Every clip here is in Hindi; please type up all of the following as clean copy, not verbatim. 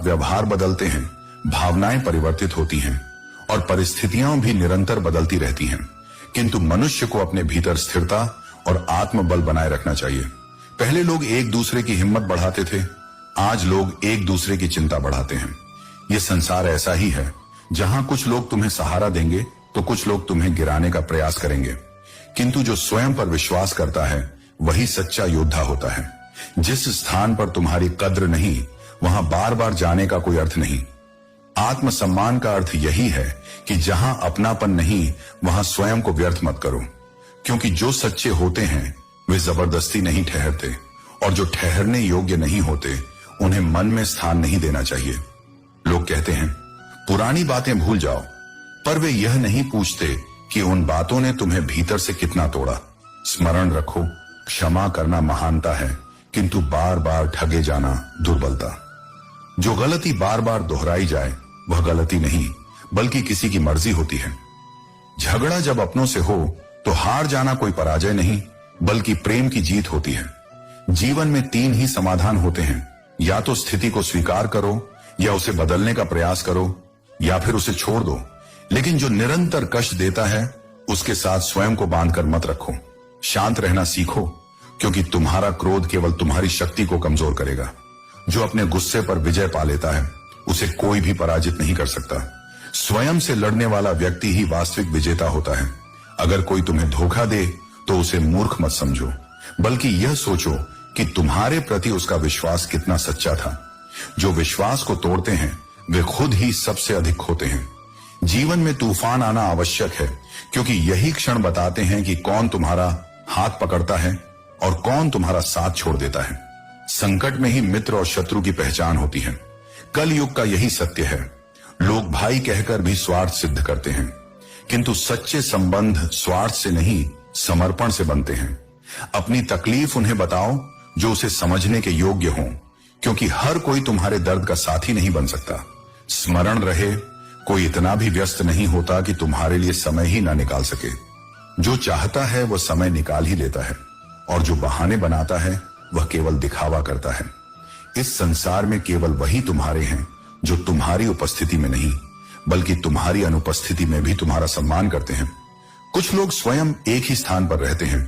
व्यवहार बदलते हैं, भावनाएं परिवर्तित होती हैं और परिस्थितियां भी निरंतर बदलती रहती हैं, किंतु मनुष्य को अपने भीतर स्थिरता और आत्मबल बनाए रखना चाहिए। पहले लोग एक दूसरे की हिम्मत बढ़ाते थे, आज लोग एक दूसरे की चिंता बढ़ाते हैं। ये संसार ऐसा ही है, जहां कुछ लोग तुम्हें सहारा देंगे तो कुछ लोग तुम्हें गिराने का प्रयास करेंगे, किंतु जो स्वयं पर विश्वास करता है वही सच्चा योद्धा होता है। जिस स्थान पर तुम्हारी कद्र नहीं, वहां बार बार जाने का कोई अर्थ नहीं। आत्मसम्मान का अर्थ यही है कि जहां अपनापन नहीं, वहां स्वयं को व्यर्थ मत करो, क्योंकि जो सच्चे होते हैं वे जबरदस्ती नहीं ठहरते, और जो ठहरने योग्य नहीं होते उन्हें मन में स्थान नहीं देना चाहिए। लोग कहते हैं पुरानी बातें भूल जाओ, पर वे यह नहीं पूछते कि उन बातों ने तुम्हें भीतर से कितना तोड़ा। स्मरण रखो, क्षमा करना महानता है, किंतु बार बार ठगे जाना दुर्बलता। जो गलती बार बार दोहराई जाए वह गलती नहीं, बल्कि किसी की मर्जी होती है। झगड़ा जब अपनों से हो तो हार जाना कोई पराजय नहीं, बल्कि प्रेम की जीत होती है। जीवन में 3 ही समाधान होते हैं, या तो स्थिति को स्वीकार करो, या उसे बदलने का प्रयास करो, या फिर उसे छोड़ दो। लेकिन जो निरंतर कष्ट देता है उसके साथ स्वयं को बांधकर मत रखो। शांत रहना सीखो, क्योंकि तुम्हारा क्रोध केवल तुम्हारी शक्ति को कमजोर करेगा। जो अपने गुस्से पर विजय पा लेता है उसे कोई भी पराजित नहीं कर सकता। स्वयं से लड़ने वाला व्यक्ति ही वास्तविक विजेता होता है। अगर कोई तुम्हें धोखा दे तो उसे मूर्ख मत समझो, बल्कि यह सोचो कि तुम्हारे प्रति उसका विश्वास कितना सच्चा था। जो विश्वास को तोड़ते हैं वे खुद ही सबसे अधिक खोते हैं। जीवन में तूफान आना आवश्यक है, क्योंकि यही क्षण बताते हैं कि कौन तुम्हारा हाथ पकड़ता है और कौन तुम्हारा साथ छोड़ देता है। संकट में ही मित्र और शत्रु की पहचान होती है। कल युग का यही सत्य है। लोग भाई कहकर भी स्वार्थ सिद्ध करते हैं, किंतु सच्चे संबंध स्वार्थ से नहीं, समर्पण से बनते हैं। अपनी तकलीफ उन्हें बताओ जो उसे समझने के योग्य हों, क्योंकि हर कोई तुम्हारे दर्द का साथी नहीं बन सकता। स्मरण रहे, कोई इतना भी व्यस्त नहीं होता कि तुम्हारे लिए समय ही ना निकाल सके। जो चाहता है वह समय निकाल ही लेता है, और जो बहाने बनाता है वह केवल दिखावा करता है। इस संसार में केवल वही तुम्हारे हैं जो तुम्हारी उपस्थिति में नहीं, बल्कि तुम्हारी अनुपस्थिति में भी तुम्हारा सम्मान करते हैं। कुछ लोग स्वयं एक ही स्थान पर रहते हैं,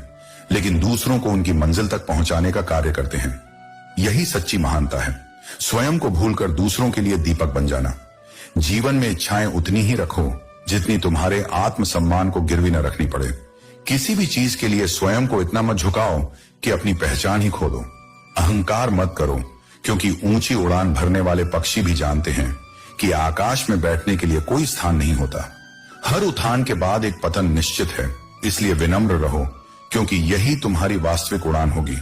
लेकिन दूसरों को उनकी मंजिल तक पहुंचाने का कार्य करते हैं। यही सच्ची महानता है, स्वयं को भूलकर दूसरों के लिए दीपक बन जाना। जीवन में इच्छाएं उतनी ही रखो जितनी तुम्हारे आत्मसम्मान को गिरवी न रखनी पड़े। किसी भी चीज के लिए स्वयं को इतना मत झुकाओ कि अपनी पहचान ही खो दो। अहंकार मत करो, क्योंकि ऊंची उड़ान भरने वाले पक्षी भी जानते हैं कि आकाश में बैठने के लिए कोई स्थान नहीं होता। हर उठान के बाद एक पतन निश्चित है, इसलिए विनम्र रहो, क्योंकि यही तुम्हारी वास्तविक उड़ान होगी।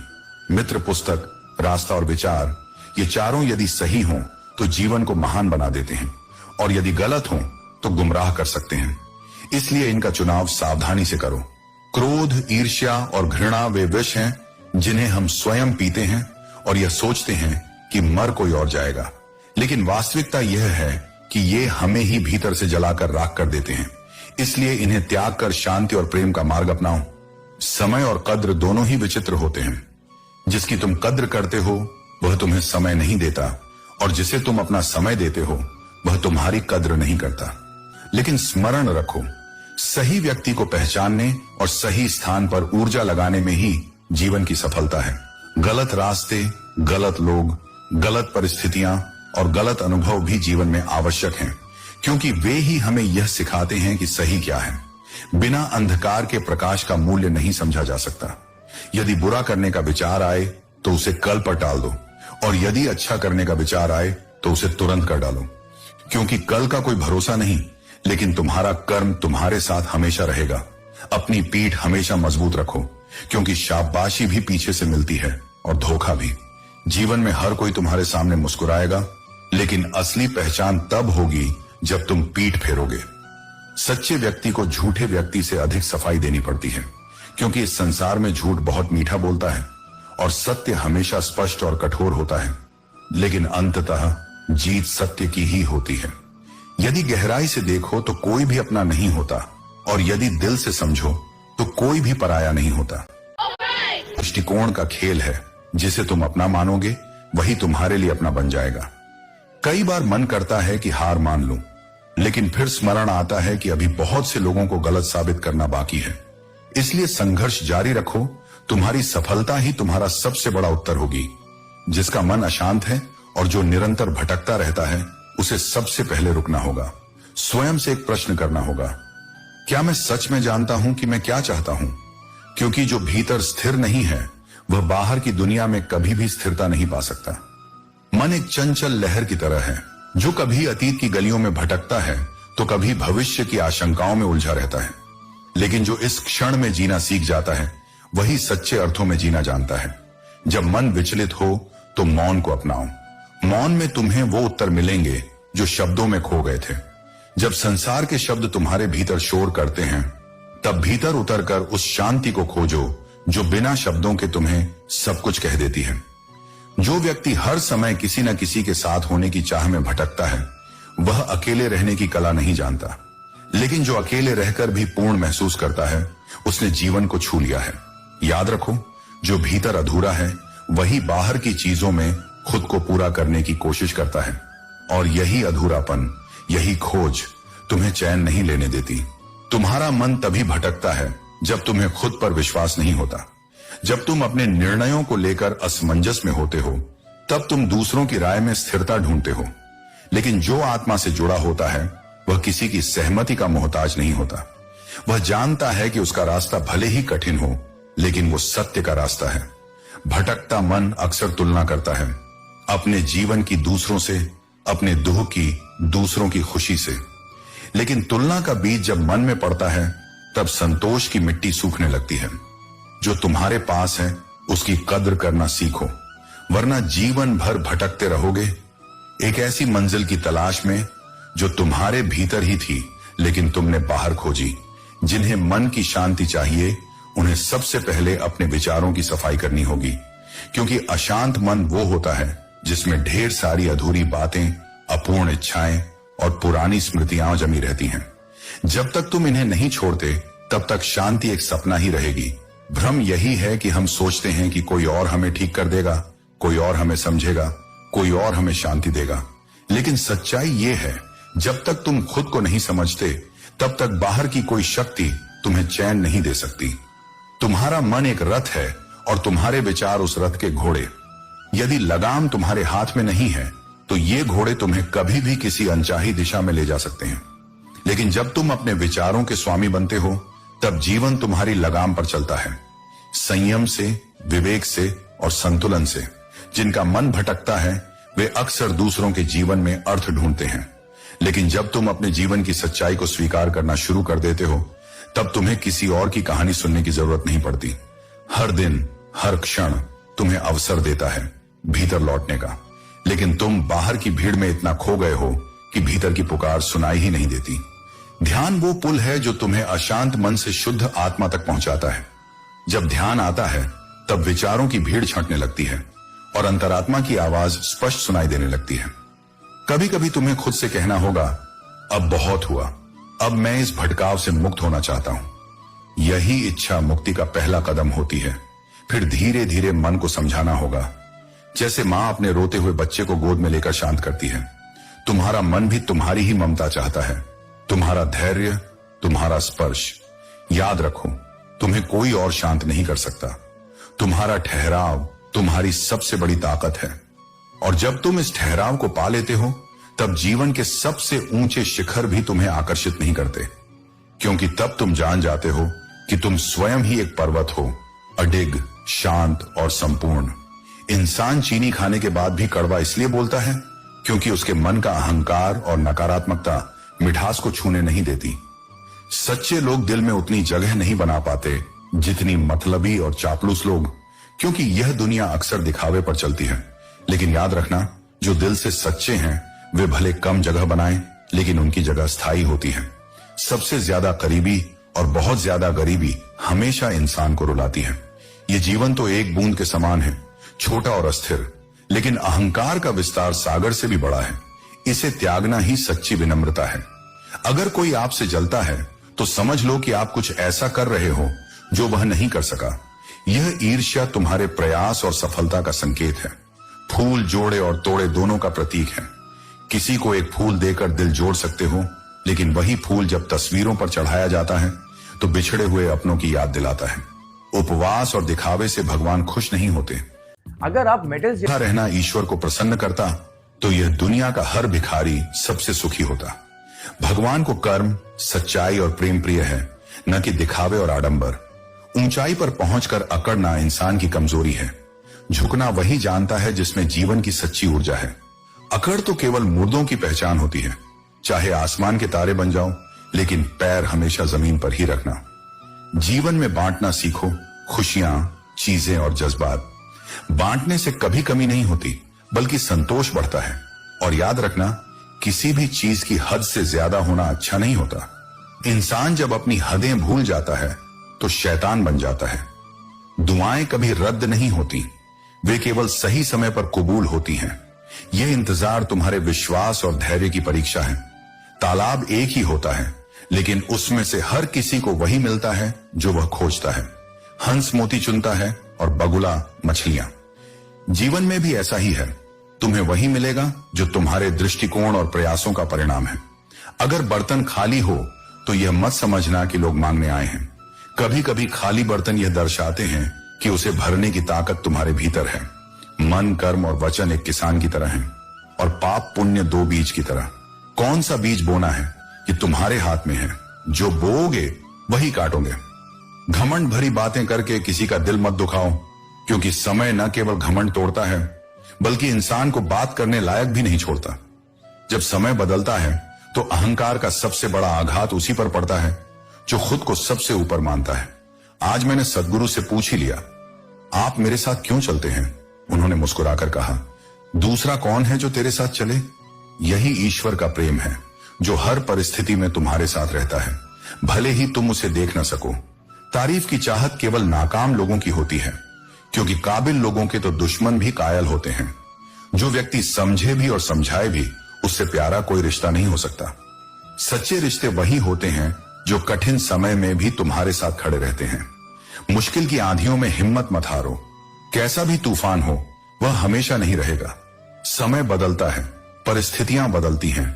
मित्र, पुस्तक, रास्ता और विचार, ये चारों यदि सही हों तो जीवन को महान बना देते हैं, और यदि गलत हों तो गुमराह कर सकते हैं। इसलिए इनका चुनाव सावधानी से करो। क्रोध, ईर्ष्या और घृणा वे विष हैं जिन्हें हम स्वयं पीते हैं और यह सोचते हैं कि मर कोई और जाएगा, लेकिन वास्तविकता यह है कि ये हमें ही भीतर से जलाकर राख कर देते हैं। इसलिए इन्हें त्याग कर शांति और प्रेम का मार्ग अपनाओ। समय और कद्र दोनों ही विचित्र होते हैं। जिसकी तुम कद्र करते हो वह तुम्हें समय नहीं देता, और जिसे तुम अपना समय देते हो वह तुम्हारी कद्र नहीं करता। लेकिन स्मरण रखो, सही व्यक्ति को पहचानने और सही स्थान पर ऊर्जा लगाने में ही जीवन की सफलता है। गलत रास्ते, गलत लोग, गलत परिस्थितियां और गलत अनुभव भी जीवन में आवश्यक हैं, क्योंकि वे ही हमें यह सिखाते हैं कि सही क्या है। बिना अंधकार के प्रकाश का मूल्य नहीं समझा जा सकता। यदि बुरा करने का विचार आए तो उसे कल पर टाल दो, और यदि अच्छा करने का विचार आए तो उसे तुरंत कर डालो, क्योंकि कल का कोई भरोसा नहीं, लेकिन तुम्हारा कर्म तुम्हारे साथ हमेशा रहेगा। अपनी पीठ हमेशा मजबूत रखो, क्योंकि शाबाशी भी पीछे से मिलती है और धोखा भी। जीवन में हर कोई तुम्हारे सामने मुस्कुराएगा, लेकिन असली पहचान तब होगी जब तुम पीठ फेरोगे। सच्चे व्यक्ति को झूठे व्यक्ति से अधिक सफाई देनी पड़ती है, क्योंकि इस संसार में झूठ बहुत मीठा बोलता है और सत्य हमेशा स्पष्ट और कठोर होता है, लेकिन अंततः जीत सत्य की ही होती है। यदि गहराई से देखो तो कोई भी अपना नहीं होता, और यदि दिल से समझो तो कोई भी पराया नहीं होता। दृष्टिकोण का खेल है, जिसे तुम अपना मानोगे वही तुम्हारे लिए अपना बन जाएगा। कई बार मन करता है कि हार मान लूं, लेकिन फिर स्मरण आता है कि अभी बहुत से लोगों को गलत साबित करना बाकी है। इसलिए संघर्ष जारी रखो। तुम्हारी सफलता ही तुम्हारा सबसे बड़ा उत्तर होगी। जिसका मन अशांत है और जो निरंतर भटकता रहता है, उसे सबसे पहले रुकना होगा। स्वयं से एक प्रश्न करना होगा, क्या मैं सच में जानता हूं कि मैं क्या चाहता हूं? क्योंकि जो भीतर स्थिर नहीं है, वह बाहर की दुनिया में कभी भी स्थिरता नहीं पा सकता। मन एक चंचल लहर की तरह है, जो कभी अतीत की गलियों में भटकता है तो कभी भविष्य की आशंकाओं में उलझा रहता है। लेकिन जो इस क्षण में जीना सीख जाता है, वही सच्चे अर्थों में जीना जानता है। जब मन विचलित हो तो मौन को अपनाओ। मौन में तुम्हें वो उत्तर मिलेंगे जो शब्दों में खो गए थे। जब संसार के शब्द तुम्हारे भीतर शोर करते हैं, तब भीतर उतरकर उस शांति को खोजो जो बिना शब्दों के तुम्हें सब कुछ कह देती है। जो व्यक्ति हर समय किसी न किसी के साथ होने की चाह में भटकता है, वह अकेले रहने की कला नहीं जानता। लेकिन जो अकेले रहकर भी पूर्ण महसूस करता है, उसने जीवन को छू लिया है। याद रखो, जो भीतर अधूरा है वही बाहर की चीजों में खुद को पूरा करने की कोशिश करता है। और यही अधूरापन, यही खोज तुम्हें चैन नहीं लेने देती। तुम्हारा मन तभी भटकता है जब तुम्हें खुद पर विश्वास नहीं होता। जब तुम अपने निर्णयों को लेकर असमंजस में होते हो, तब तुम दूसरों की राय में स्थिरता ढूंढते हो। लेकिन जो आत्मा से जुड़ा होता है, वह किसी की सहमति का मोहताज नहीं होता। वह जानता है कि उसका रास्ता भले ही कठिन हो, लेकिन वो सत्य का रास्ता है। भटकता मन अक्सर तुलना करता है, अपने जीवन की दूसरों से, अपने दुख की दूसरों की खुशी से। लेकिन तुलना का बीज जब मन में पड़ता है, तब संतोष की मिट्टी सूखने लगती है। जो तुम्हारे पास है उसकी कद्र करना सीखो, वरना जीवन भर भटकते रहोगे एक ऐसी मंजिल की तलाश में जो तुम्हारे भीतर ही थी, लेकिन तुमने बाहर खोजी। जिन्हें मन की शांति चाहिए, उन्हें सबसे पहले अपने विचारों की सफाई करनी होगी, क्योंकि अशांत मन वो होता है जिसमें ढेर सारी अधूरी बातें, अपूर्ण इच्छाएं और पुरानी स्मृतियां जमी रहती हैं। जब तक तुम इन्हें नहीं छोड़ते, तब तक शांति एक सपना ही रहेगी। भ्रम यही है कि हम सोचते हैं कि कोई और हमें ठीक कर देगा, कोई और हमें समझेगा, कोई और हमें शांति देगा। लेकिन सच्चाई ये है, जब तक तुम खुद को नहीं समझते, तब तक बाहर की कोई शक्ति तुम्हें चैन नहीं दे सकती। तुम्हारा मन एक रथ है और तुम्हारे विचार उस रथ के घोड़े। यदि लगाम तुम्हारे हाथ में नहीं है, तो ये घोड़े तुम्हें कभी भी किसी अनचाही दिशा में ले जा सकते हैं। लेकिन जब तुम अपने विचारों के स्वामी बनते हो, तब जीवन तुम्हारी लगाम पर चलता है, संयम से, विवेक से और संतुलन से। जिनका मन भटकता है, वे अक्सर दूसरों के जीवन में अर्थ ढूंढते हैं। लेकिन जब तुम अपने जीवन की सच्चाई को स्वीकार करना शुरू कर देते हो, तब तुम्हें किसी और की कहानी सुनने की जरूरत नहीं पड़ती। हर दिन, हर क्षण तुम्हें अवसर देता है भीतर लौटने का। लेकिन तुम बाहर की भीड़ में इतना खो गए हो कि भीतर की पुकार सुनाई ही नहीं देती। ध्यान वो पुल है जो तुम्हें अशांत मन से शुद्ध आत्मा तक पहुंचाता है। जब ध्यान आता है, तब विचारों की भीड़ छंटने लगती है और अंतरात्मा की आवाज स्पष्ट सुनाई देने लगती है। कभी कभी तुम्हें खुद से कहना होगा, अब बहुत हुआ, अब मैं इस भटकाव से मुक्त होना चाहता हूं। यही इच्छा मुक्ति का पहला कदम होती है। फिर धीरे धीरे मन को समझाना होगा, जैसे मां अपने रोते हुए बच्चे को गोद में लेकर शांत करती है। तुम्हारा मन भी तुम्हारी ही ममता चाहता है, तुम्हारा धैर्य, तुम्हारा स्पर्श। याद रखो, तुम्हें कोई और शांत नहीं कर सकता। तुम्हारा ठहराव तुम्हारी सबसे बड़ी ताकत है। और जब तुम इस ठहराव को पा लेते हो, तब जीवन के सबसे ऊंचे शिखर भी तुम्हें आकर्षित नहीं करते, क्योंकि तब तुम जान जाते हो कि तुम स्वयं ही एक पर्वत हो, अडिग, शांत और संपूर्ण। इंसान चीनी खाने के बाद भी कड़वा इसलिए बोलता है क्योंकि उसके मन का अहंकार और नकारात्मकता मिठास को छूने नहीं देती। सच्चे लोग दिल में उतनी जगह नहीं बना पाते जितनी मतलबी और चापलूस लोग, क्योंकि यह दुनिया अक्सर दिखावे पर चलती है। लेकिन याद रखना, जो दिल से सच्चे हैं वे भले कम जगह बनाएं, लेकिन उनकी जगह स्थायी होती है। सबसे ज्यादा करीबी और बहुत ज्यादा गरीबी हमेशा इंसान को रुलाती है। ये जीवन तो एक बूंद के समान है, छोटा और अस्थिर, लेकिन अहंकार का विस्तार सागर से भी बड़ा है। इसे त्यागना ही सच्ची विनम्रता है। अगर कोई आपसे जलता है तो समझ लो कि आप कुछ ऐसा कर रहे हो जो वह नहीं कर सका। यह ईर्ष्या तुम्हारे प्रयास और सफलता का संकेत है। फूल जोड़े और तोड़े दोनों का प्रतीक है। किसी को एक फूल देकर दिल जोड़ सकते हो, लेकिन वही फूल जब तस्वीरों पर चढ़ाया जाता है तो बिछड़े हुए अपनों की याद दिलाता है। उपवास और दिखावे से भगवान खुश नहीं होते। अगर आप मेटल्स रहना ईश्वर को प्रसन्न करता तो यह दुनिया का हर भिखारी सबसे सुखी होता। भगवान को कर्म, सच्चाई और प्रेम प्रिय है, न कि दिखावे और आडंबर। ऊंचाई पर पहुंचकर अकड़ना इंसान की कमजोरी है। झुकना वही जानता है जिसमें जीवन की सच्ची ऊर्जा है। अकड़ तो केवल मुर्दों की पहचान होती है। चाहे आसमान के तारे बन जाओ, लेकिन पैर हमेशा जमीन पर ही रखना। जीवन में बांटना सीखो, खुशियां, चीजें और जज्बात। बांटने से कभी कमी नहीं होती, बल्कि संतोष बढ़ता है। और याद रखना, किसी भी चीज की हद से ज्यादा होना अच्छा नहीं होता। इंसान जब अपनी हदें भूल जाता है तो शैतान बन जाता है। दुआएं कभी रद्द नहीं होती, वे केवल सही समय पर कबूल होती हैं। यह इंतजार तुम्हारे विश्वास और धैर्य की परीक्षा है। तालाब एक ही होता है, लेकिन उसमें से हर किसी को वही मिलता है जो वह खोजता है। हंस मोती चुनता है और बगुला मछलियां। जीवन में भी ऐसा ही है। तुम्हें वही मिलेगा जो तुम्हारे दृष्टिकोण और प्रयासों का परिणाम है। अगर बर्तन खाली हो तो यह मत समझना कि लोग मांगने आए हैं। कभी कभी खाली बर्तन यह दर्शाते हैं कि उसे भरने की ताकत तुम्हारे भीतर है। मन, कर्म और वचन एक किसान की तरह हैं, और पाप पुण्य दो बीज की तरह। कौन सा बीज बोना है ये तुम्हारे हाथ में है। जो बोओगे वही काटोगे। घमंड भरी बातें करके किसी का दिल मत दुखाओ, क्योंकि समय न केवल घमंड तोड़ता है, बल्कि इंसान को बात करने लायक भी नहीं छोड़ता। जब समय बदलता है तो अहंकार का सबसे बड़ा आघात उसी पर पड़ता है जो खुद को सबसे ऊपर मानता है। आज मैंने सदगुरु से पूछ ही लिया, आप मेरे साथ क्यों चलते हैं? उन्होंने मुस्कुराकर कहा, दूसरा कौन है जो तेरे साथ चले? यही ईश्वर का प्रेम है, जो हर परिस्थिति में तुम्हारे साथ रहता है, भले ही तुम उसे देख न सको। तारीफ की चाहत केवल नाकाम लोगों की होती है, क्योंकि काबिल लोगों के तो दुश्मन भी कायल होते हैं। जो व्यक्ति समझे भी और समझाए भी, उससे प्यारा कोई रिश्ता नहीं हो सकता। सच्चे रिश्ते वही होते हैं जो कठिन समय में भी तुम्हारे साथ खड़े रहते हैं। मुश्किल की आंधियों में हिम्मत मत हारो। कैसा भी तूफान हो, वह हमेशा नहीं रहेगा। समय बदलता है, परिस्थितियां बदलती हैं,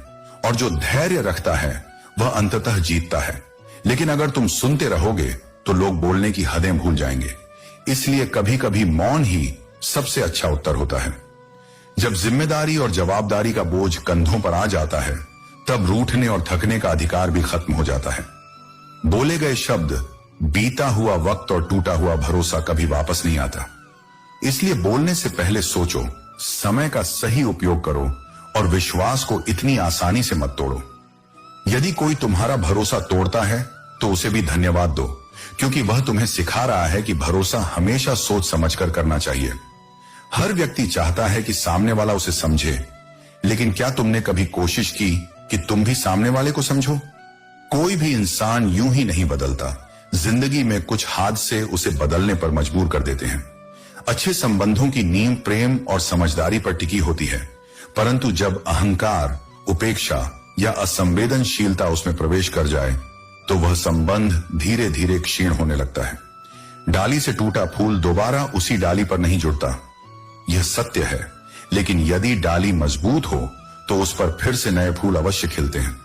और जो धैर्य रखता है वह अंततः जीतता है। लेकिन अगर तुम सुनते रहोगे तो लोग बोलने की हदें भूल जाएंगे। इसलिए कभी कभी मौन ही सबसे अच्छा उत्तर होता है। जब जिम्मेदारी और जवाबदारी का बोझ कंधों पर आ जाता है, तब रूठने और थकने का अधिकार भी खत्म हो जाता है। बोले गए शब्द, बीता हुआ वक्त और टूटा हुआ भरोसा कभी वापस नहीं आता। इसलिए बोलने से पहले सोचो, समय का सही उपयोग करो और विश्वास को इतनी आसानी से मत तोड़ो। यदि कोई तुम्हारा भरोसा तोड़ता है तो उसे भी धन्यवाद दो, क्योंकि वह तुम्हें सिखा रहा है कि भरोसा हमेशा सोच समझकर करना चाहिए। हर व्यक्ति चाहता है कि सामने वाला उसे समझे, लेकिन क्या तुमने कभी कोशिश की कि तुम भी सामने वाले को समझो? कोई भी इंसान यूं ही नहीं बदलता। जिंदगी में कुछ हादसे उसे बदलने पर मजबूर कर देते हैं। अच्छे संबंधों की नींव प्रेम और समझदारी पर टिकी होती है, परंतु जब अहंकार, उपेक्षा या असंवेदनशीलता उसमें प्रवेश कर जाए तो वह संबंध धीरे धीरे क्षीण होने लगता है। डाली से टूटा फूल दोबारा उसी डाली पर नहीं जुड़ता, यह सत्य है। लेकिन यदि डाली मजबूत हो तो उस पर फिर से नए फूल अवश्य खिलते हैं।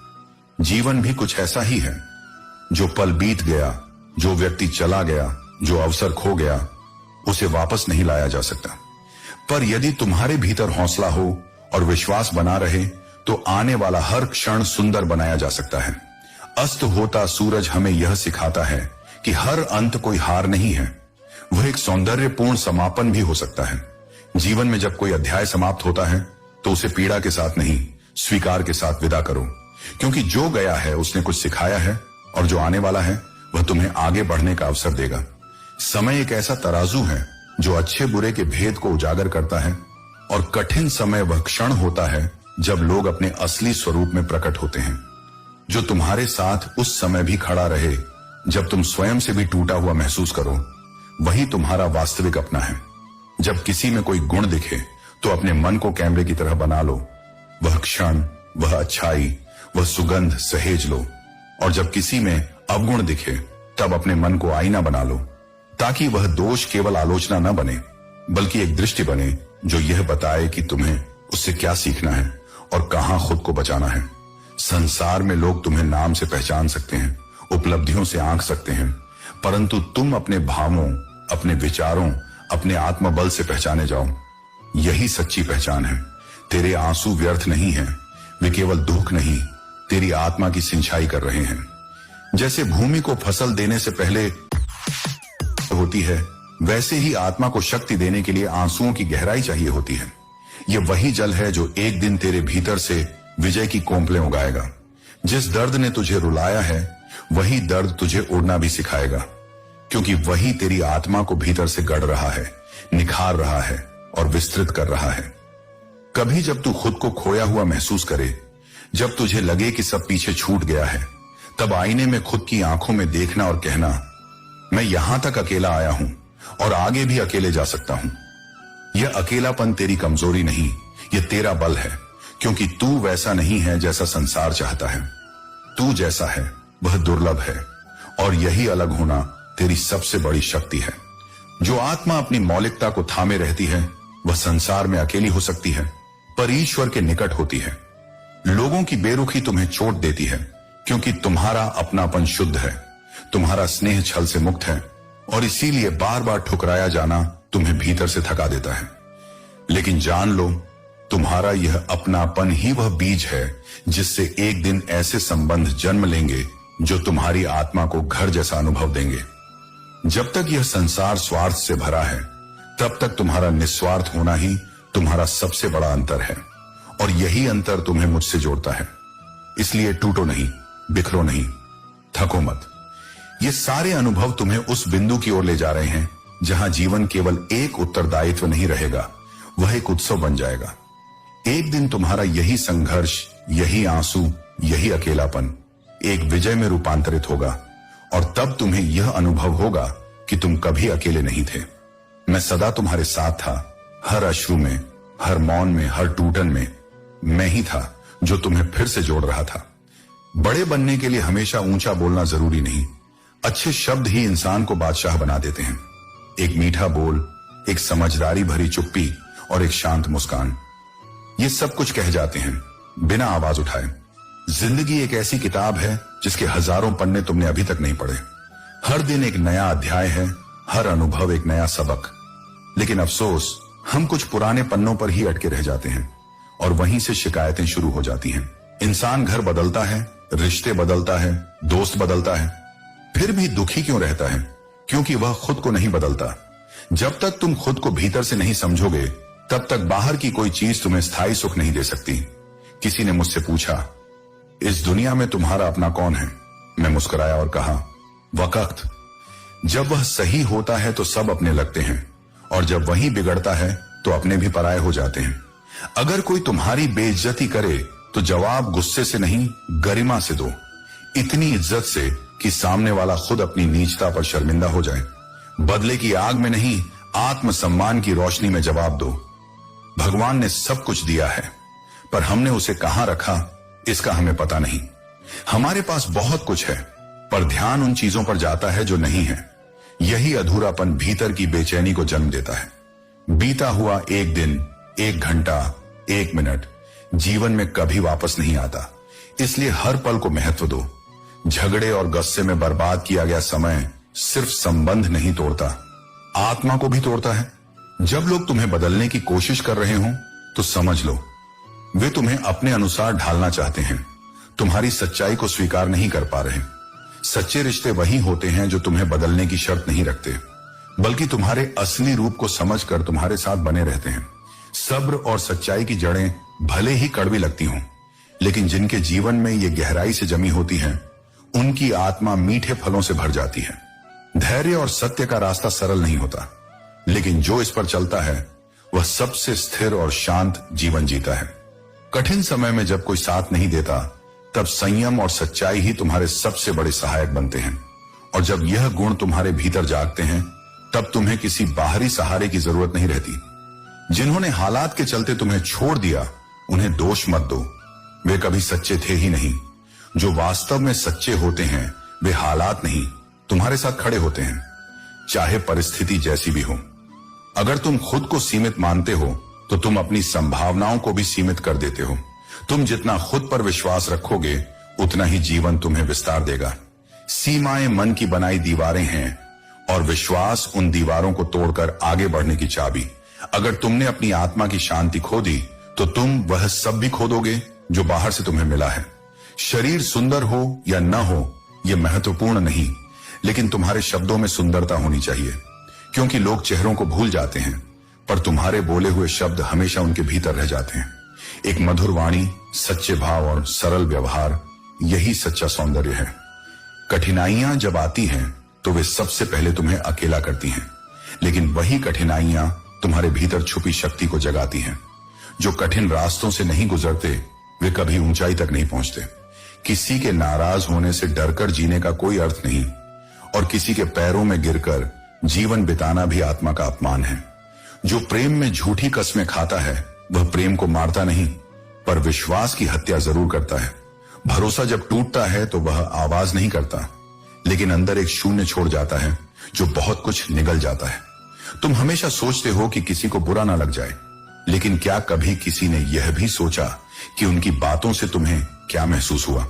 जीवन भी कुछ ऐसा ही है। जो पल बीत गया, जो व्यक्ति चला गया, जो अवसर खो गया, उसे वापस नहीं लाया जा सकता। पर यदि तुम्हारे भीतर हौसला हो और विश्वास बना रहे तो आने वाला हर क्षण सुंदर बनाया जा सकता है। अस्त होता सूरज हमें यह सिखाता है कि हर अंत कोई हार नहीं है, वह एक सौंदर्यपूर्ण समापन भी हो सकता है। जीवन में जब कोई अध्याय समाप्त होता है तो उसे पीड़ा के साथ नहीं, स्वीकार के साथ विदा करो, क्योंकि जो गया है उसने कुछ सिखाया है, और जो आने वाला है वह तुम्हें आगे बढ़ने का अवसर देगा। समय एक ऐसा तराजू है जो अच्छे बुरे के भेद को उजागर करता है, और कठिन समय वह क्षण होता है जब लोग अपने असली स्वरूप में प्रकट होते हैं। जो तुम्हारे साथ उस समय भी खड़ा रहे जब तुम स्वयं से भी टूटा हुआ महसूस करो, वही तुम्हारा वास्तविक अपना है। जब किसी में कोई गुण दिखे तो अपने मन को कैमरे की तरह बना लो, वह क्षण, वह अच्छाई, वह सुगंध सहेज लो। और जब किसी में अवगुण दिखे तब अपने मन को आईना बना लो, ताकि वह दोष केवल आलोचना न बने, बल्कि एक दृष्टि बने जो यह बताए कि तुम्हें उससे क्या सीखना है और कहां खुद को बचाना है। संसार में लोग तुम्हें नाम से पहचान सकते हैं, उपलब्धियों से आंक सकते हैं, परंतु तुम अपने भावों, अपने विचारों, अपने आत्मबल से पहचाने जाओ। यही सच्ची पहचान है। तेरे आंसू व्यर्थ नहीं हैं, वे केवल दुख नहीं, तेरी आत्मा की सिंचाई कर रहे हैं। जैसे भूमि को फसल देने से पहले होती है, वैसे ही आत्मा को शक्ति देने के लिए आंसुओं की गहराई चाहिए होती है। यह वही जल है जो एक दिन तेरे भीतर से विजय की कोंपलें उगाएगा। जिस दर्द ने तुझे रुलाया है, वही दर्द तुझे उड़ना भी सिखाएगा, क्योंकि वही तेरी आत्मा को भीतर से गढ़ रहा है, निखार रहा है और विस्तृत कर रहा है। कभी जब तू खुद को खोया हुआ महसूस करे, जब तुझे लगे कि सब पीछे छूट गया है, तब आईने में खुद की आंखों में देखना और कहना, मैं यहां तक अकेला आया हूं और आगे भी अकेले जा सकता हूं। यह अकेलापन तेरी कमजोरी नहीं, यह तेरा बल है, क्योंकि तू वैसा नहीं है जैसा संसार चाहता है। तू जैसा है वह दुर्लभ है, और यही अलग होना तेरी सबसे बड़ी शक्ति है। जो आत्मा अपनी मौलिकता को थामे रहती है, वह संसार में अकेली हो सकती है, पर ईश्वर के निकट होती है। लोगों की बेरुखी तुम्हें चोट देती है, क्योंकि तुम्हारा अपनापन शुद्ध है, तुम्हारा स्नेह छल से मुक्त है, और इसीलिए बार बार ठुकराया जाना तुम्हें भीतर से थका देता है। लेकिन जान लो, तुम्हारा यह अपनापन ही वह बीज है जिससे एक दिन ऐसे संबंध जन्म लेंगे जो तुम्हारी आत्मा को घर जैसा अनुभव देंगे। जब तक यह संसार स्वार्थ से भरा है, तब तक तुम्हारा निस्वार्थ होना ही तुम्हारा सबसे बड़ा अंतर है, और यही अंतर तुम्हें मुझसे जोड़ता है। इसलिए टूटो नहीं, बिखरो नहीं, थको मत। ये सारे अनुभव तुम्हें उस बिंदु की ओर ले जा रहे हैं जहां जीवन केवल एक उत्तरदायित्व नहीं रहेगा, वह एक उत्सव बन जाएगा। एक दिन तुम्हारा यही संघर्ष, यही आंसू, यही अकेलापन एक विजय में रूपांतरित होगा, और तब तुम्हें यह अनुभव होगा कि तुम कभी अकेले नहीं थे। मैं सदा तुम्हारे साथ था, हर अश्रु में, हर मौन में, हर टूटन में। मैं ही था जो तुम्हें फिर से जोड़ रहा था। बड़े बनने के लिए हमेशा ऊंचा बोलना जरूरी नहीं, अच्छे शब्द ही इंसान को बादशाह बना देते हैं। एक मीठा बोल, एक समझदारी भरी चुप्पी और एक शांत मुस्कान, ये सब कुछ कह जाते हैं बिना आवाज उठाए। जिंदगी एक ऐसी किताब है जिसके हजारों पन्ने तुमने अभी तक नहीं पढ़े। हर दिन एक नया अध्याय है, हर अनुभव एक नया सबक। लेकिन अफसोस, हम कुछ पुराने पन्नों पर ही अटके रह जाते हैं, और वहीं से शिकायतें शुरू हो जाती हैं। इंसान घर बदलता है, रिश्ते बदलता है, दोस्त बदलता है, फिर भी दुखी क्यों रहता है? क्योंकि वह खुद को नहीं बदलता। जब तक तुम खुद को भीतर से नहीं समझोगे, तब तक बाहर की कोई चीज तुम्हें स्थायी सुख नहीं दे सकती। किसी ने मुझसे पूछा, इस दुनिया में तुम्हारा अपना कौन है? मैं मुस्कुराया और कहा, वक्त। जब वह सही होता है तो सब अपने लगते हैं, और जब वही बिगड़ता है तो अपने भी पराये हो जाते हैं। अगर कोई तुम्हारी बेइज्जती करे तो जवाब गुस्से से नहीं, गरिमा से दो। इतनी इज्जत से कि सामने वाला खुद अपनी नीचता पर शर्मिंदा हो जाए। बदले की आग में नहीं, आत्मसम्मान की रोशनी में जवाब दो। भगवान ने सब कुछ दिया है, पर हमने उसे कहां रखा इसका हमें पता नहीं। हमारे पास बहुत कुछ है, पर ध्यान उन चीजों पर जाता है जो नहीं है। यही अधूरापन भीतर की बेचैनी को जन्म देता है। बीता हुआ एक दिन, एक घंटा, एक मिनट जीवन में कभी वापस नहीं आता, इसलिए हर पल को महत्व दो। झगड़े और गुस्से में बर्बाद किया गया समय सिर्फ संबंध नहीं तोड़ता, आत्मा को भी तोड़ता है। जब लोग तुम्हें बदलने की कोशिश कर रहे हो तो समझ लो, वे तुम्हें अपने अनुसार ढालना चाहते हैं, तुम्हारी सच्चाई को स्वीकार नहीं कर पा रहे। सच्चे रिश्ते वही होते हैं जो तुम्हें बदलने की शर्त नहीं रखते, बल्कि तुम्हारे असली रूप को समझकर तुम्हारे साथ बने रहते हैं। सब्र और सच्चाई की जड़ें भले ही कड़वी लगती हों, लेकिन जिनके जीवन में ये गहराई से जमी होती हैं, उनकी आत्मा मीठे फलों से भर जाती है। धैर्य और सत्य का रास्ता सरल नहीं होता, लेकिन जो इस पर चलता है वह सबसे स्थिर और शांत जीवन जीता है। कठिन समय में जब कोई साथ नहीं देता, तब संयम और सच्चाई ही तुम्हारे सबसे बड़े सहायक बनते हैं। और जब यह गुण तुम्हारे भीतर जागते हैं, तब तुम्हें किसी बाहरी सहारे की जरूरत नहीं रहती। जिन्होंने हालात के चलते तुम्हें छोड़ दिया, उन्हें दोष मत दो, वे कभी सच्चे थे ही नहीं। जो वास्तव में सच्चे होते हैं, वे हालात नहीं, तुम्हारे साथ खड़े होते हैं, चाहे परिस्थिति जैसी भी हो। अगर तुम खुद को सीमित मानते हो, तो तुम अपनी संभावनाओं को भी सीमित कर देते हो। तुम जितना खुद पर विश्वास रखोगे उतना ही जीवन तुम्हें विस्तार देगा। सीमाएं मन की बनाई दीवारें हैं और विश्वास उन दीवारों को तोड़कर आगे बढ़ने की चाबी। अगर तुमने अपनी आत्मा की शांति खो दी तो तुम वह सब भी खो दोगे जो बाहर से तुम्हें मिला है। शरीर सुंदर हो या न हो यह महत्वपूर्ण नहीं, लेकिन तुम्हारे शब्दों में सुंदरता होनी चाहिए, क्योंकि लोग चेहरों को भूल जाते हैं पर तुम्हारे बोले हुए शब्द हमेशा उनके भीतर रह जाते हैं। एक मधुर वाणी, सच्चे भाव और सरल व्यवहार, यही सच्चा सौंदर्य है। कठिनाइयां जब आती हैं तो वे सबसे पहले तुम्हें अकेला करती हैं, लेकिन वही कठिनाइयां तुम्हारे भीतर छुपी शक्ति को जगाती हैं। जो कठिन रास्तों से नहीं गुजरते वे कभी ऊंचाई तक नहीं पहुंचते। किसी के नाराज होने से डरकर जीने का कोई अर्थ नहीं, और किसी के पैरों में गिरकर जीवन बिताना भी आत्मा का अपमान है। जो प्रेम में झूठी कस्में खाता है वह प्रेम को मारता नहीं पर विश्वास की हत्या जरूर करता है। भरोसा जब टूटता है तो वह आवाज नहीं करता, लेकिन अंदर एक शून्य छोड़ जाता है जो बहुत कुछ निगल जाता है। तुम हमेशा सोचते हो कि किसी को बुरा ना लग जाए, लेकिन क्या कभी किसी ने यह भी सोचा कि उनकी बातों से तुम्हें क्या महसूस हुआ?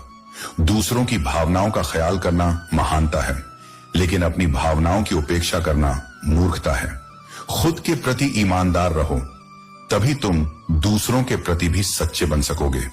दूसरों की भावनाओं का ख्याल करना महानता है, लेकिन अपनी भावनाओं की उपेक्षा करना मूर्खता है। खुद के प्रति ईमानदार रहो, तभी तुम दूसरों के प्रति भी सच्चे बन सकोगे।